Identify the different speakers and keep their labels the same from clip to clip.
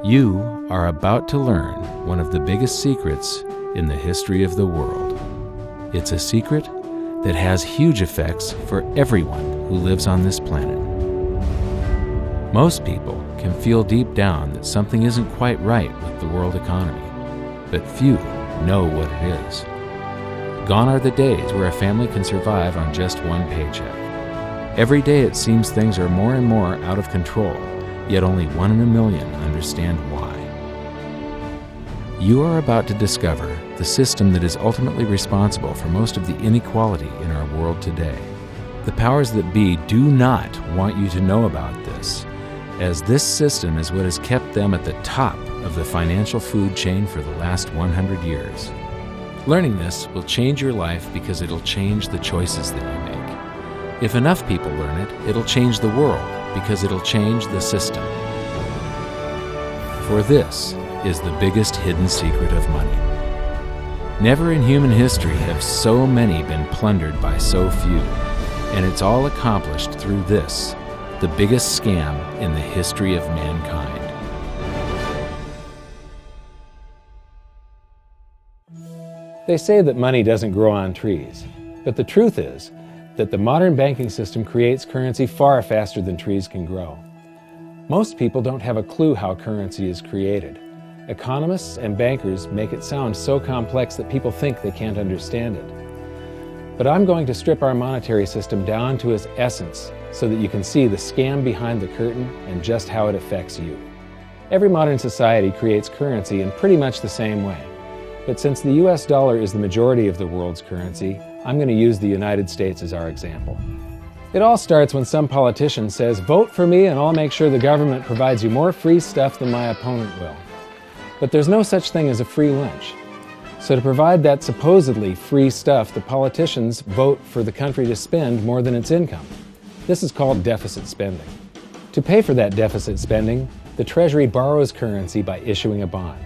Speaker 1: You are about to learn one of the biggest secrets in the history of the world. It's a secret that has huge effects for everyone who lives on this planet. Most people can feel deep down that something isn't quite right with the world economy, but few know what it is. Gone are the days where a family can survive on just one paycheck. Every day it seems things are more and more out of control, yet only 1 in a million understand why. You are about to discover the system that is ultimately responsible for most of the inequality in our world today. The powers that be do not want you to know about this, as this system is what has kept them at the top of the financial food chain for the last 100 years. Learning this will change your life because it'll change the choices that you make. If enough people learn it, it'll change the world because it'll change the system. For this is the biggest hidden secret of money. Never in human history have so many been plundered by so few, and it's all accomplished through this, the biggest scam in the history of mankind.
Speaker 2: They say that money doesn't grow on trees, but the truth is that the modern banking system creates currency far faster than trees can grow. Most people don't have a clue how currency is created. Economists and bankers make it sound so complex that people think they can't understand it. But I'm going to strip our monetary system down to its essence so that you can see the scam behind the curtain and just how it affects you. Every modern society creates currency in pretty much the same way. But since the US dollar is the majority of the world's currency, I'm going to use the United States as our example. It all starts when some politician says, "Vote for me and I'll make sure the government provides you more free stuff than my opponent will." But there's no such thing as a free lunch. So to provide that supposedly free stuff, the politicians vote for the country to spend more than its income. This is called deficit spending. To pay for that deficit spending, the Treasury borrows currency by issuing a bond.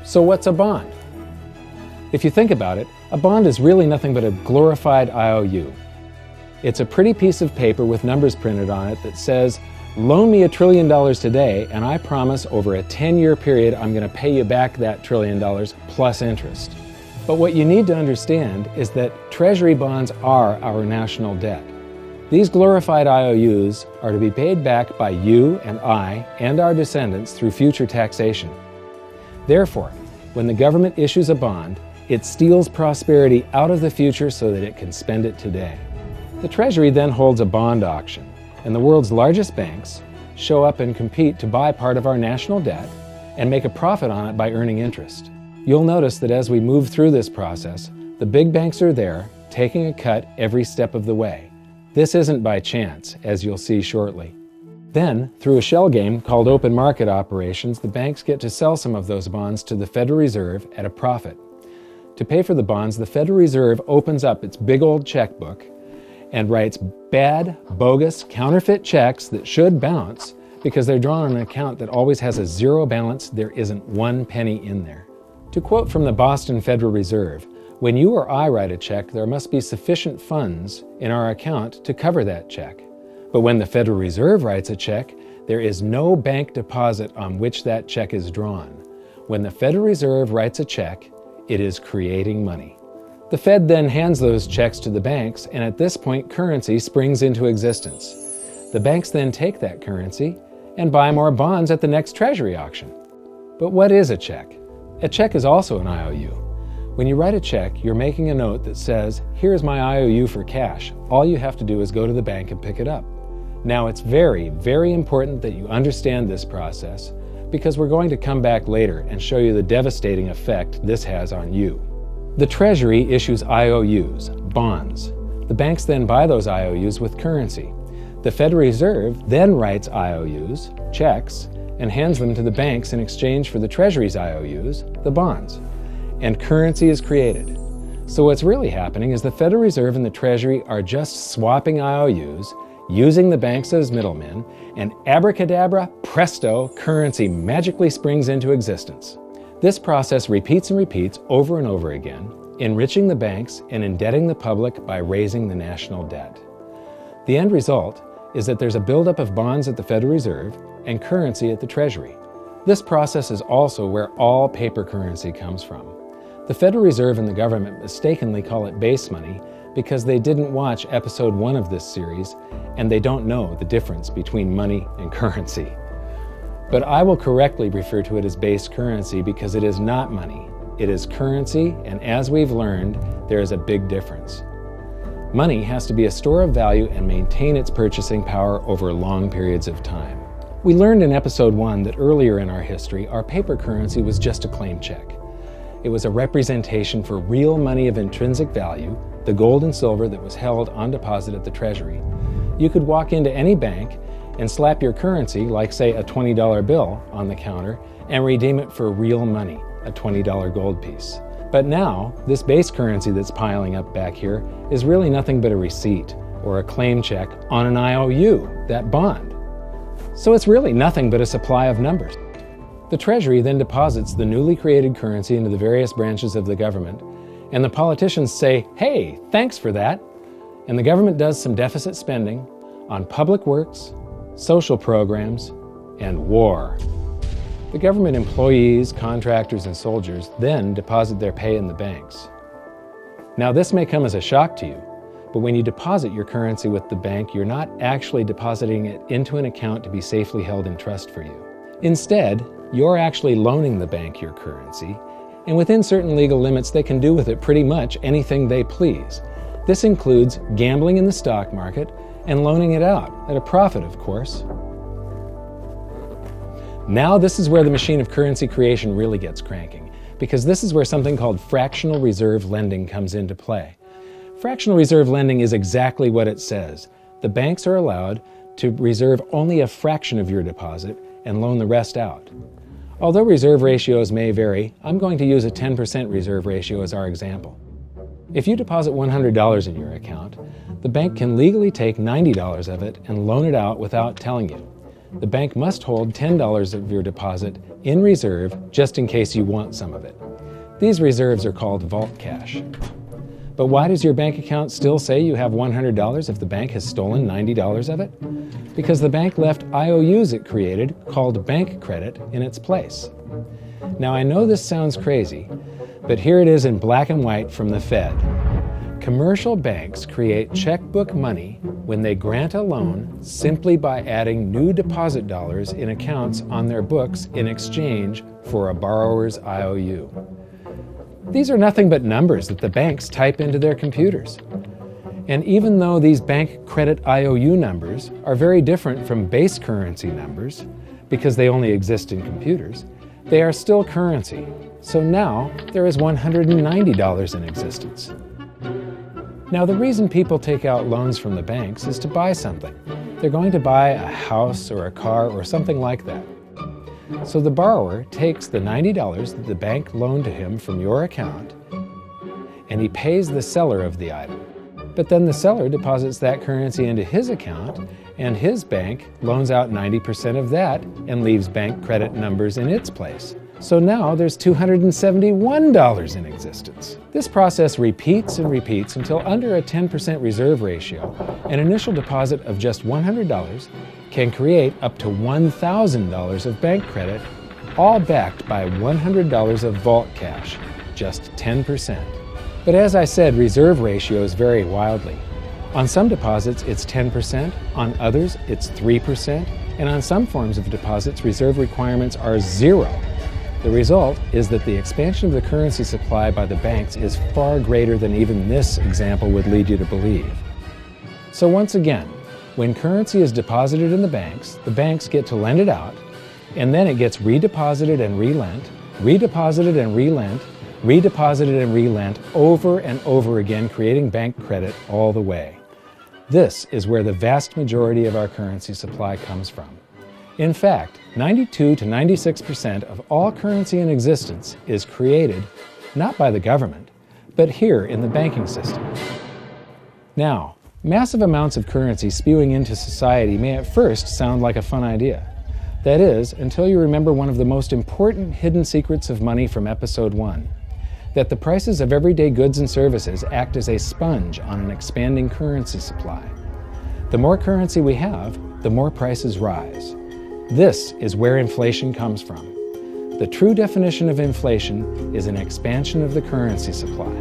Speaker 2: So what's a bond? If you think about it, a bond is really nothing but a glorified IOU. It's a pretty piece of paper with numbers printed on it that says, "Loan me $1 trillion today, and I promise over a 10-year period I'm going to pay you back that $1 trillion plus interest." But what you need to understand is that Treasury bonds are our national debt. These glorified IOUs are to be paid back by you and I and our descendants through future taxation. Therefore, when the government issues a bond, it steals prosperity out of the future so that it can spend it today. The Treasury then holds a bond auction, and the world's largest banks show up and compete to buy part of our national debt and make a profit on it by earning interest. You'll notice that as we move through this process, the big banks are there, taking a cut every step of the way. This isn't by chance, as you'll see shortly. Then, through a shell game called open market operations, the banks get to sell some of those bonds to the Federal Reserve at a profit. To pay for the bonds, the Federal Reserve opens up its big old checkbook and writes bad, bogus, counterfeit checks that should bounce because they're drawn on an account that always has a zero balance. There isn't 1 penny in there. To quote from the Boston Federal Reserve, "When you or I write a check, there must be sufficient funds in our account to cover that check. But when the Federal Reserve writes a check, there is no bank deposit on which that check is drawn. When the Federal Reserve writes a check, it is creating money." The Fed then hands those checks to the banks, and at this point, currency springs into existence. The banks then take that currency and buy more bonds at the next Treasury auction. But what is a check? A check is also an IOU. When you write a check, you're making a note that says, "Here's my IOU for cash. All you have to do is go to the bank and pick it up." Now, it's very, very important that you understand this process because we're going to come back later and show you the devastating effect this has on you. The Treasury issues IOUs, bonds. The banks then buy those IOUs with currency. The Federal Reserve then writes IOUs, checks, and hands them to the banks in exchange for the Treasury's IOUs, the bonds. And currency is created. So what's really happening is the Federal Reserve and the Treasury are just swapping IOUs, using the banks as middlemen, and abracadabra, presto, currency magically springs into existence. This process repeats and repeats over and over again, enriching the banks and indebting the public by raising the national debt. The end result is that there's a buildup of bonds at the Federal Reserve and currency at the Treasury. This process is also where all paper currency comes from. The Federal Reserve and the government mistakenly call it base money because they didn't watch episode 1 of this series and they don't know the difference between money and currency. But I will correctly refer to it as base currency because it is not money. It is currency, and as we've learned, there is a big difference. Money has to be a store of value and maintain its purchasing power over long periods of time. We learned in episode 1 that earlier in our history, our paper currency was just a claim check. It was a representation for real money of intrinsic value, the gold and silver that was held on deposit at the Treasury. You could walk into any bank and slap your currency, like say a $20 bill, on the counter and redeem it for real money, a $20 gold piece. But now, this base currency that's piling up back here is really nothing but a receipt or a claim check on an IOU, that bond. So it's really nothing but a supply of numbers. The Treasury then deposits the newly created currency into the various branches of the government, and the politicians say, "Hey, thanks for that." And the government does some deficit spending on public works, social programs, and war. The government employees, contractors, and soldiers then deposit their pay in the banks. Now, this may come as a shock to you, but when you deposit your currency with the bank, you're not actually depositing it into an account to be safely held in trust for you. Instead, you're actually loaning the bank your currency, and within certain legal limits, they can do with it pretty much anything they please. This includes gambling in the stock market and loaning it out, at a profit, of course. Now this is where the machine of currency creation really gets cranking, because this is where something called fractional reserve lending comes into play. Fractional reserve lending is exactly what it says. The banks are allowed to reserve only a fraction of your deposit and loan the rest out. Although reserve ratios may vary, I'm going to use a 10% reserve ratio as our example. If you deposit $100 in your account, the bank can legally take $90 of it and loan it out without telling you. The bank must hold $10 of your deposit in reserve just in case you want some of it. These reserves are called vault cash. But why does your bank account still say you have $100 if the bank has stolen $90 of it? Because the bank left IOUs it created, called bank credit, in its place. Now I know this sounds crazy, but here it is in black and white from the Fed. Commercial banks create checkbook money when they grant a loan simply by adding new deposit dollars in accounts on their books in exchange for a borrower's IOU. These are nothing but numbers that the banks type into their computers. And even though these bank credit IOU numbers are very different from base currency numbers, because they only exist in computers, they are still currency. So now there is $190 in existence. Now the reason people take out loans from the banks is to buy something. They're going to buy a house or a car or something like that. So the borrower takes the $90 that the bank loaned to him from your account and he pays the seller of the item. But then the seller deposits that currency into his account and his bank loans out 90% of that and leaves bank credit numbers in its place. So now there's $271 in existence. This process repeats and repeats until under a 10% reserve ratio, an initial deposit of just $100 can create up to $1,000 of bank credit, all backed by $100 of vault cash, just 10%. But as I said, reserve ratios vary wildly. On some deposits, it's 10%, on others, it's 3%, and on some forms of deposits, reserve requirements are 0. The result is that the expansion of the currency supply by the banks is far greater than even this example would lead you to believe. So once again, when currency is deposited in the banks get to lend it out, and then it gets redeposited and relent, redeposited and relent, redeposited and relent over and over again, creating bank credit all the way. This is where the vast majority of our currency supply comes from. In fact, 92 to 96% of all currency in existence is created not by the government, but here in the banking system. Now, massive amounts of currency spewing into society may at first sound like a fun idea. That is, until you remember one of the most important hidden secrets of money from episode 1, that the prices of everyday goods and services act as a sponge on an expanding currency supply. The more currency we have, the more prices rise. This is where inflation comes from. The true definition of inflation is an expansion of the currency supply.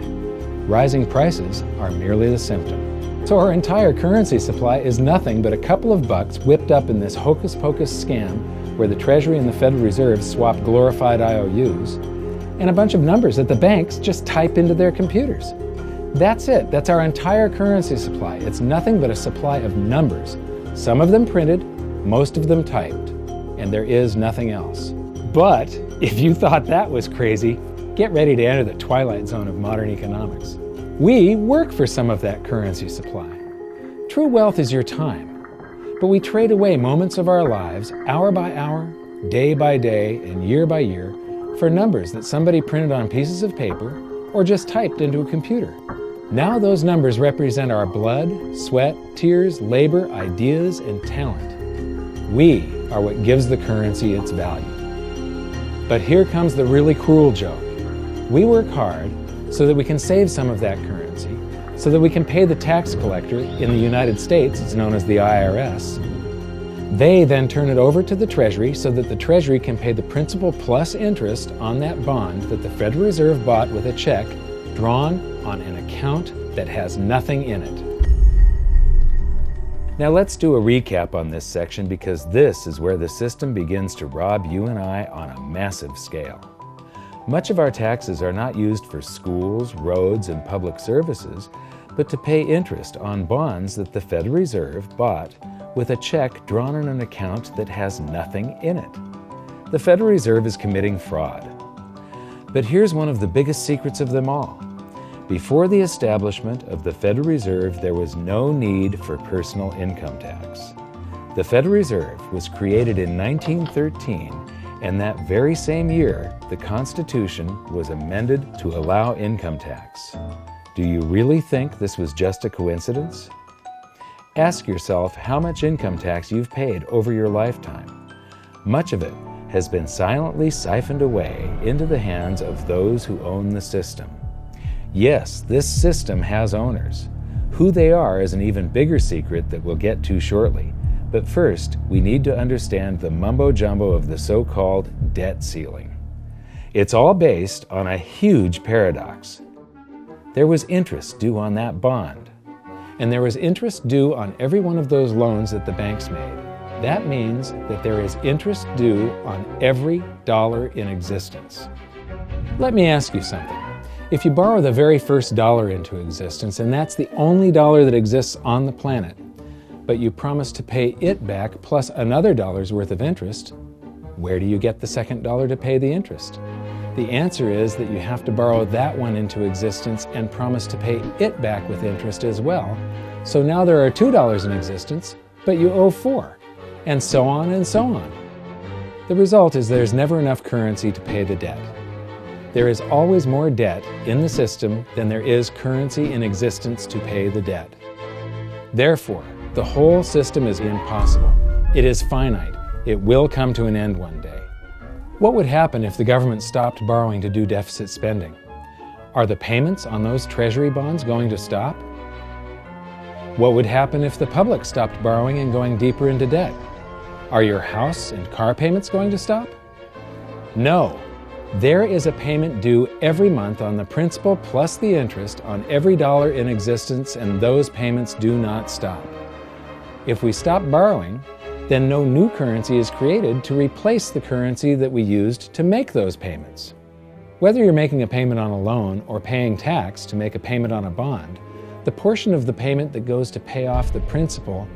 Speaker 2: Rising prices are merely the symptom. So our entire currency supply is nothing but a couple of bucks whipped up in this hocus-pocus scam where the Treasury and the Federal Reserve swap glorified IOUs, and a bunch of numbers that the banks just type into their computers. That's it. That's our entire currency supply. It's nothing but a supply of numbers. Some of them printed, most of them typed, and there is nothing else. But if you thought that was crazy, get ready to enter the twilight zone of modern economics. We work for some of that currency supply. True wealth is your time, but we trade away moments of our lives, hour by hour, day by day, and year by year, for numbers that somebody printed on pieces of paper or just typed into a computer. Now those numbers represent our blood, sweat, tears, labor, ideas, and talent. We are what gives the currency its value. But here comes the really cruel joke. We work hard so that we can save some of that currency, so that we can pay the tax collector. In the United States, it's known as the IRS. They then turn it over to the Treasury so that the Treasury can pay the principal plus interest on that bond that the Federal Reserve bought with a check drawn on an account that has nothing in it. Now let's do a recap on this section, because this is where the system begins to rob you and I on a massive scale. Much of our taxes are not used for schools, roads, and public services, but to pay interest on bonds that the Federal Reserve bought with a check drawn on an account that has nothing in it. The Federal Reserve is committing fraud. But here's one of the biggest secrets of them all. Before the establishment of the Federal Reserve, there was no need for personal income tax. The Federal Reserve was created in 1913, and that very same year, the Constitution was amended to allow income tax. Do you really think this was just a coincidence? Ask yourself how much income tax you've paid over your lifetime. Much of it has been silently siphoned away into the hands of those who own the system. Yes, this system has owners. Who they are is an even bigger secret that we'll get to shortly. But first, we need to understand the mumbo-jumbo of the so-called debt ceiling. It's all based on a huge paradox. There was interest due on that bond, and there was interest due on every one of those loans that the banks made. That means that there is interest due on every dollar in existence. Let me ask you something. If you borrow the very first dollar into existence, and that's the only dollar that exists on the planet, but you promise to pay it back plus another dollar's worth of interest, where do you get the second dollar to pay the interest? The answer is that you have to borrow that one into existence and promise to pay it back with interest as well. So now there are $2 in existence, but you owe $4, and so on and so on. The result is there's never enough currency to pay the debt. There is always more debt in the system than there is currency in existence to pay the debt. Therefore, the whole system is impossible. It is finite. It will come to an end one day. What would happen if the government stopped borrowing to do deficit spending? Are the payments on those treasury bonds going to stop? What would happen if the public stopped borrowing and going deeper into debt? Are your house and car payments going to stop? No. There is a payment due every month on the principal plus the interest on every dollar in existence, and those payments do not stop. If we stop borrowing, then no new currency is created to replace the currency that we used to make those payments. Whether you're making a payment on a loan or paying tax to make a payment on a bond, the portion of the payment that goes to pay off the principal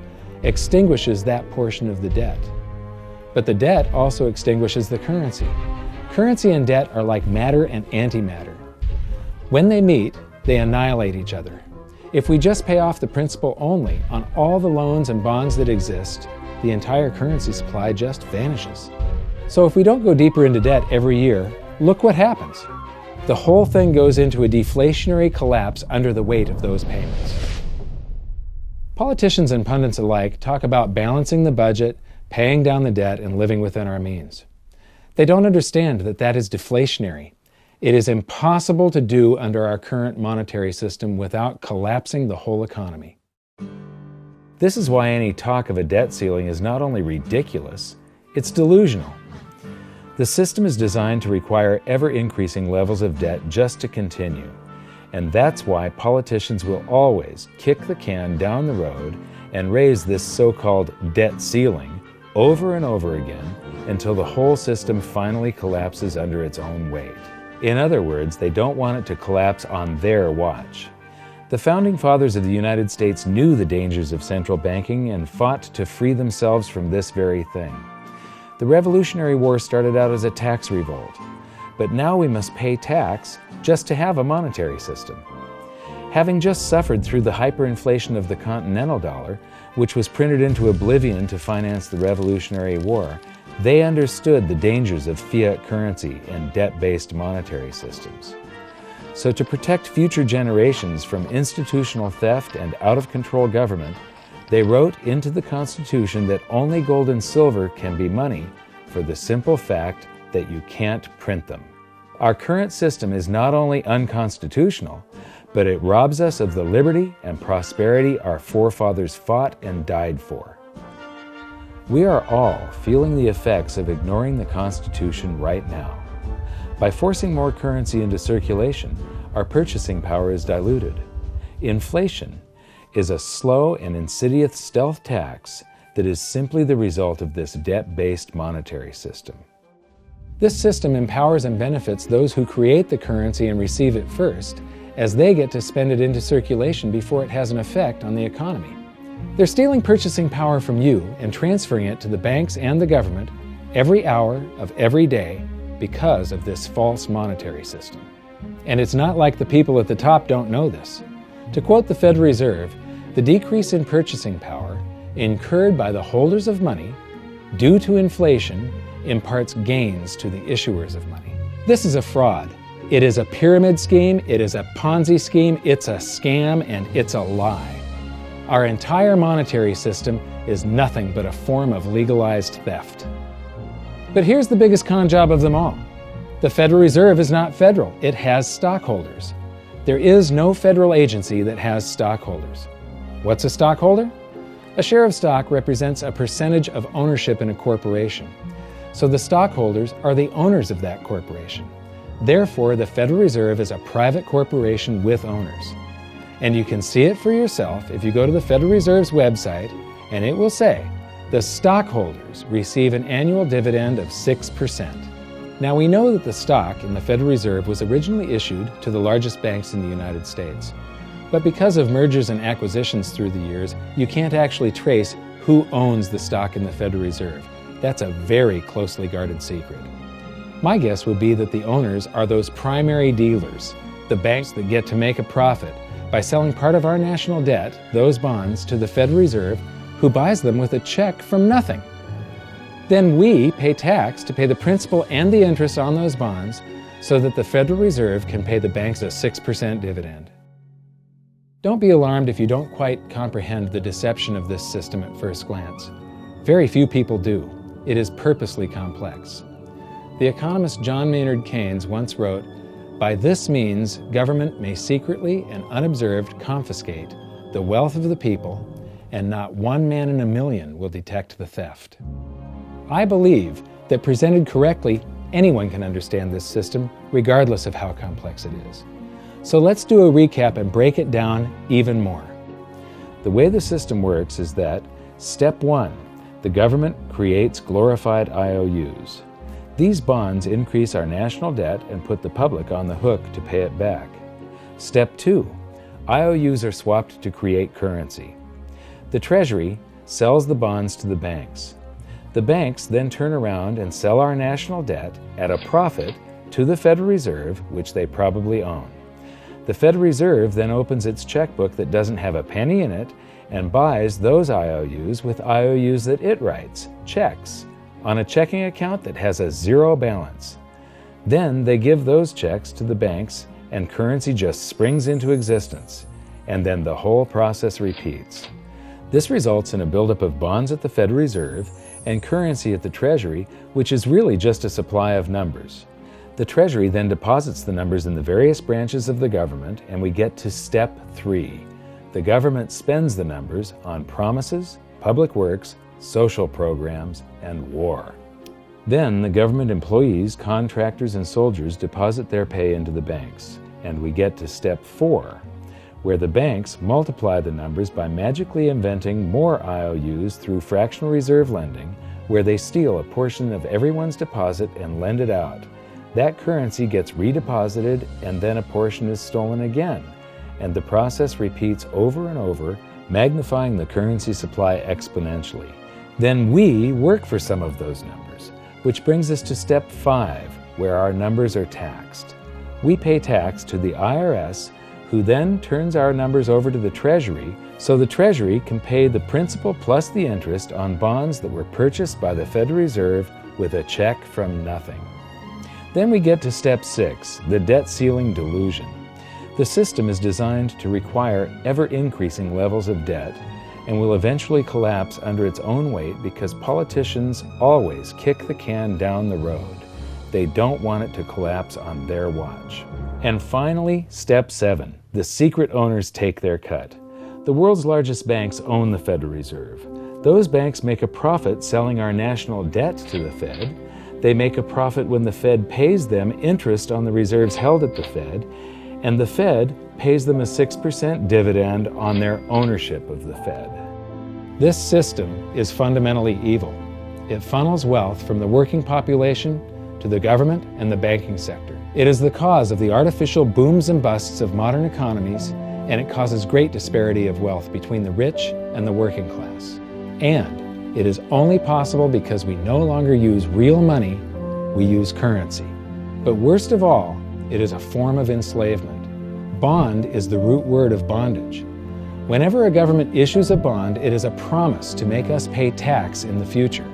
Speaker 2: extinguishes that portion of the debt. But the debt also extinguishes the currency. Currency and debt are like matter and antimatter. When they meet, they annihilate each other. If we just pay off the principal only on all the loans and bonds that exist, the entire currency supply just vanishes. So if we don't go deeper into debt every year, look what happens. The whole thing goes into a deflationary collapse under the weight of those payments. Politicians and pundits alike talk about balancing the budget, paying down the debt, and living within our means. They don't understand that that is deflationary. It is impossible to do under our current monetary system without collapsing the whole economy. This is why any talk of a debt ceiling is not only ridiculous, it's delusional. The system is designed to require ever-increasing levels of debt just to continue. And that's why politicians will always kick the can down the road and raise this so-called debt ceiling over and over again until the whole system finally collapses under its own weight. In other words, they don't want it to collapse on their watch. The Founding Fathers of the United States knew the dangers of central banking and fought to free themselves from this very thing. The Revolutionary War started out as a tax revolt, but now we must pay tax just to have a monetary system. Having just suffered through the hyperinflation of the continental dollar, which was printed into oblivion to finance the Revolutionary War, they understood the dangers of fiat currency and debt-based monetary systems. So to protect future generations from institutional theft and out-of-control government, they wrote into the Constitution that only gold and silver can be money for the simple fact that you can't print them. Our current system is not only unconstitutional, but it robs us of the liberty and prosperity our forefathers fought and died for. We are all feeling the effects of ignoring the Constitution right now. By forcing more currency into circulation, our purchasing power is diluted. Inflation is a slow and insidious stealth tax that is simply the result of this debt-based monetary system. This system empowers and benefits those who create the currency and receive it first, as they get to spend it into circulation before it has an effect on the economy. They're stealing purchasing power from you and transferring it to the banks and the government every hour of every day because of this false monetary system. And it's not like the people at the top don't know this. To quote the Federal Reserve, the decrease in purchasing power incurred by the holders of money due to inflation imparts gains to the issuers of money. This is a fraud. It is a pyramid scheme, it is a Ponzi scheme, it's a scam, and it's a lie. Our entire monetary system is nothing but a form of legalized theft. But here's the biggest con job of them all. The Federal Reserve is not federal, it has stockholders. There is no federal agency that has stockholders. What's a stockholder? A share of stock represents a percentage of ownership in a corporation. So the stockholders are the owners of that corporation. Therefore, the Federal Reserve is a private corporation with owners. And you can see it for yourself if you go to the Federal Reserve's website, and it will say, the stockholders receive an annual dividend of 6%. Now we know that the stock in the Federal Reserve was originally issued to the largest banks in the United States. But because of mergers and acquisitions through the years, you can't actually trace who owns the stock in the Federal Reserve. That's a very closely guarded secret. My guess would be that the owners are those primary dealers, the banks that get to make a profit by selling part of our national debt, those bonds, to the Federal Reserve, who buys them with a check from nothing. Then we pay tax to pay the principal and the interest on those bonds so that the Federal Reserve can pay the banks a 6% dividend. Don't be alarmed if you don't quite comprehend the deception of this system at first glance. Very few people do. It is purposely complex. The economist John Maynard Keynes once wrote, "By this means, government may secretly and unobserved confiscate the wealth of the people, and not one man in a million will detect the theft." I believe that presented correctly, anyone can understand this system, regardless of how complex it is. So let's do a recap and break it down even more. The way the system works is that, step 1, the government creates glorified IOUs. These bonds increase our national debt and put the public on the hook to pay it back. Step 2, IOUs are swapped to create currency. The Treasury sells the bonds to the banks. The banks then turn around and sell our national debt at a profit to the Federal Reserve, which they probably own. The Federal Reserve then opens its checkbook that doesn't have a penny in it and buys those IOUs with IOUs that it writes, checks, on a checking account that has a zero balance. Then they give those checks to the banks and currency just springs into existence, and then the whole process repeats. This results in a buildup of bonds at the Federal Reserve and currency at the Treasury, which is really just a supply of numbers. The Treasury then deposits the numbers in the various branches of the government, and we get to step 3. The government spends the numbers on promises, public works, social programs, and war.
Speaker 1: Then the government employees, contractors, and soldiers deposit their pay into the banks, and we get to step 4, where the banks multiply the numbers by magically inventing more IOUs through fractional reserve lending, where they steal a portion of everyone's deposit and lend it out. That currency gets redeposited, and then a portion is stolen again, and the process repeats over and over, magnifying the currency supply exponentially. Then we work for some of those numbers, which brings us to step 5, where our numbers are taxed. We pay tax to the IRS, who then turns our numbers over to the Treasury, so the Treasury can pay the principal plus the interest on bonds that were purchased by the Federal Reserve with a check from nothing. Then we get to step 6, the debt ceiling delusion. The system is designed to require ever-increasing levels of debt and will eventually collapse under its own weight because politicians always kick the can down the road. They don't want it to collapse on their watch. And finally, step 7, the secret owners take their cut. The world's largest banks own the Federal Reserve. Those banks make a profit selling our national debt to the Fed. They make a profit when the Fed pays them interest on the reserves held at the Fed, and the Fed pays them a 6% dividend on their ownership of the Fed. This system is fundamentally evil. It funnels wealth from the working population to the government and the banking sector. It is the cause of the artificial booms and busts of modern economies, and it causes great disparity of wealth between the rich and the working class. And it is only possible because we no longer use real money, we use currency. But worst of all, it is a form of enslavement. Bond is the root word of bondage. Whenever a government issues a bond, it is a promise to make us pay tax in the future.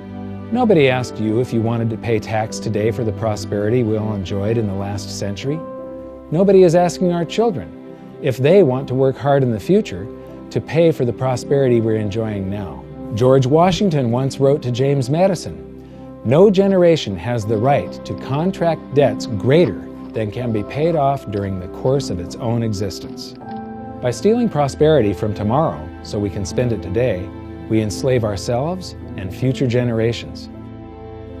Speaker 1: Nobody asked you if you wanted to pay tax today for the prosperity we all enjoyed in the last century. Nobody is asking our children if they want to work hard in the future to pay for the prosperity we're enjoying now. George Washington once wrote to James Madison, "No generation has the right to contract debts greater than can be paid off during the course of its own existence." By stealing prosperity from tomorrow so we can spend it today, we enslave ourselves and future generations.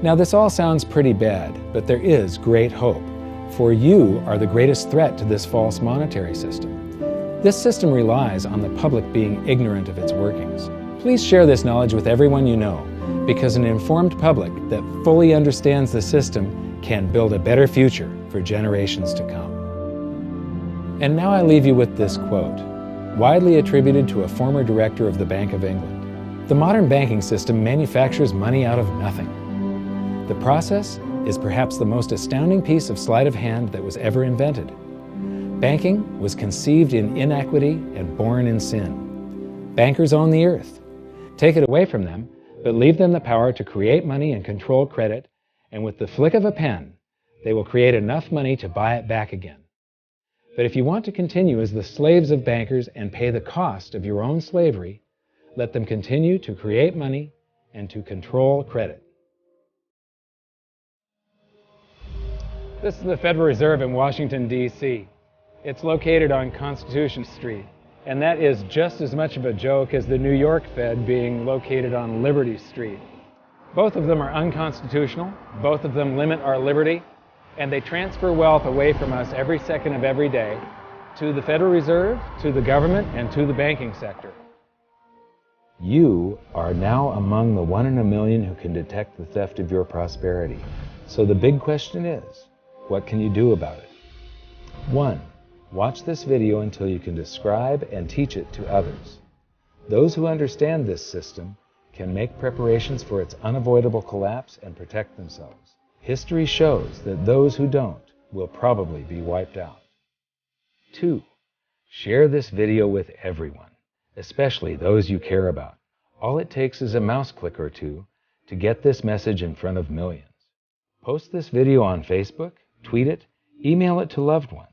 Speaker 1: Now this all sounds pretty bad, but there is great hope, for you are the greatest threat to this false monetary system. This system relies on the public being ignorant of its workings. Please share this knowledge with everyone you know, because an informed public that fully understands the system can build a better future for generations to come. And now I leave you with this quote, widely attributed to a former director of the Bank of England. The modern banking system manufactures money out of nothing. The process is perhaps the most astounding piece of sleight of hand that was ever invented. Banking was conceived in inequity and born in sin. Bankers own the earth. Take it away from them, but leave them the power to create money and control credit, and with the flick of a pen, they will create enough money to buy it back again. But if you want to continue as the slaves of bankers and pay the cost of your own slavery, let them continue to create money and to control credit. This is the Federal Reserve in Washington, D.C. It's located on Constitution Street, and that is just as much of a joke as the New York Fed being located on Liberty Street. Both of them are unconstitutional, both of them limit our liberty, and they transfer wealth away from us every second of every day to the Federal Reserve, to the government, and to the banking sector. You are now among the 1 in a million who can detect the theft of your prosperity. So the big question is, what can you do about it? 1. Watch this video until you can describe and teach it to others. Those who understand this system can make preparations for its unavoidable collapse and protect themselves. History shows that those who don't will probably be wiped out. 2. Share this video with everyone, especially those you care about. All it takes is a mouse click or two to get this message in front of millions. Post this video on Facebook, tweet it, email it to loved ones.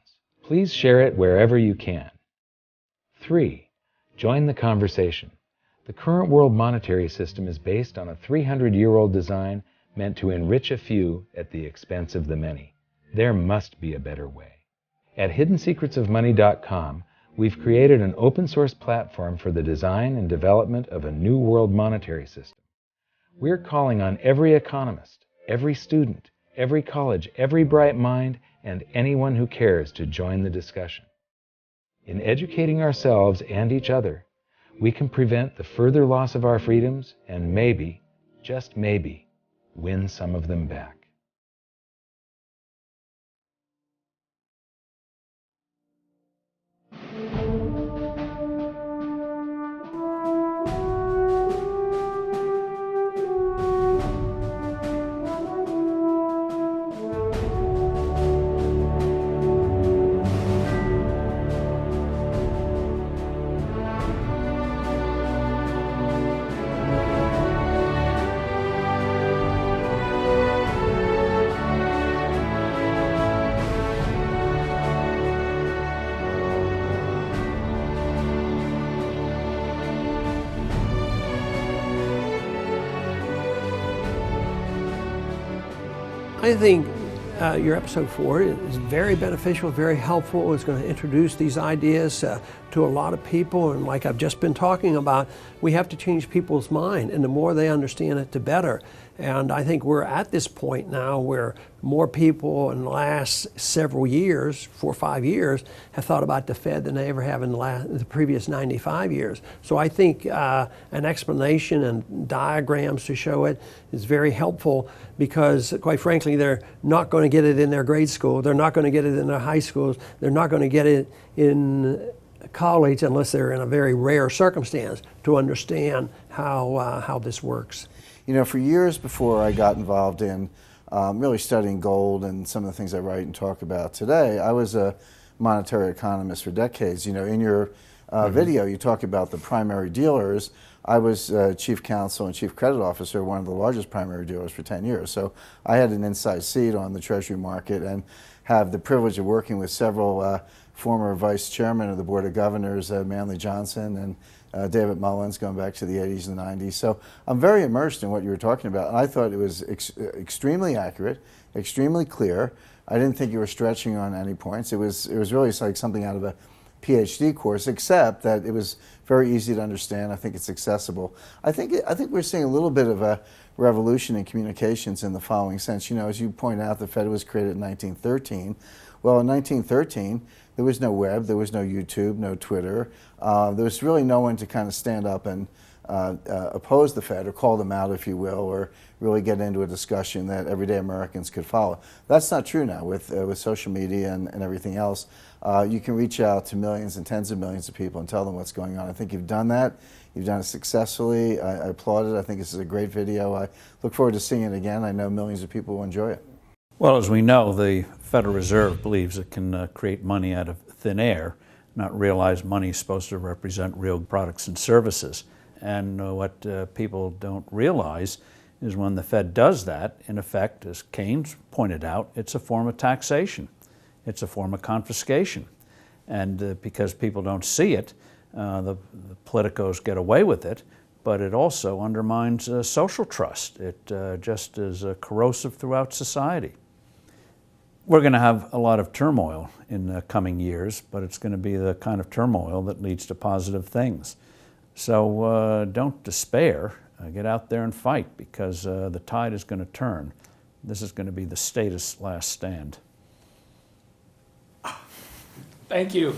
Speaker 1: Please share it wherever you can. 3. Join the conversation. The current world monetary system is based on a 300-year-old design meant to enrich a few at the expense of the many. There must be a better way. At hiddensecretsofmoney.com, we've created an open-source platform for the design and development of a new world monetary system. We're calling on every economist,
Speaker 2: every student, every college, every bright mind, and anyone who cares to join the discussion. In educating ourselves and each other, we can prevent the further loss of our freedoms and maybe, just maybe, win some of them back.
Speaker 3: I think your episode 4 is very beneficial, very helpful. It's going to introduce these ideas to a lot of people, and like I've just been talking about, we have to change people's mind, and the more they understand it, the better. And I think we're at this point now where more people in the last several years, 4 or 5 years, have thought about the Fed than they ever have in the previous 95 years. So I think an explanation and diagrams to show it is very helpful, because quite frankly, they're not going to get it in their grade school. They're not going to get it in their high schools. They're not going to get it in college unless they're in a very rare circumstance to understand how this works.
Speaker 4: You know, for years before I got involved in really studying gold and some of the things I write and talk about today, I was a monetary economist for decades. You know, in your video, you talk about the primary dealers. I was chief counsel and chief credit officer, one of the largest primary dealers for 10 years. So I had an inside seat on the Treasury market and have the privilege of working with several former vice chairmen of the Board of Governors, Manley Johnson and David Mullins, going back to the 80s and the 90s. So I'm very immersed in what you were talking about, and I thought it was extremely accurate, extremely clear. I didn't think you were stretching on any points. It was really like something out of a PhD course, except that it was very easy to understand. I think it's accessible. I think we're seeing a little bit of a revolution in communications in the following sense. You know, as you point out, the Fed was created in 1913. Well, in 1913, there was no web, there was no YouTube, no Twitter. There was really no one to kind of stand up and oppose the Fed or call them out, if you will, or really get into a discussion that everyday Americans could follow. That's not true now with social media and everything else. You can reach out to millions and tens of millions of people and tell them what's going on. I think you've done that. You've done it successfully. I applaud it. I think this is a great video. I look forward to seeing it again. I know millions of people will enjoy it.
Speaker 5: Well, as we know, the Federal Reserve believes it can create money out of thin air, not realize money is supposed to represent real products and services. And what people don't realize is when the Fed does that, in effect, as Keynes pointed out, it's a form of taxation. It's a form of confiscation. And because people don't see it, the politicos get away with it, but it also undermines social trust. It just is corrosive throughout society. We're going to have a lot of turmoil in the coming years, but it's going to be the kind of turmoil that leads to positive things. So don't despair. Get out there and fight, because the tide is going to turn. This is going to be the status last stand.
Speaker 6: Thank you.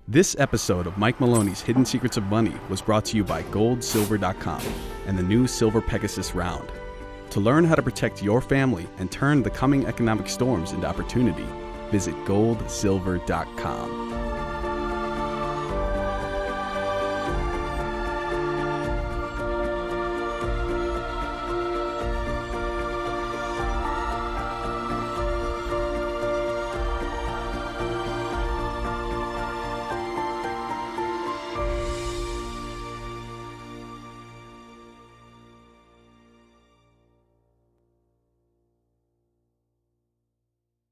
Speaker 7: This episode of Mike Maloney's Hidden Secrets of Money was brought to you by GoldSilver.com and the new Silver Pegasus Round. To learn how to protect your family and turn the coming economic storms into opportunity, visit GoldSilver.com.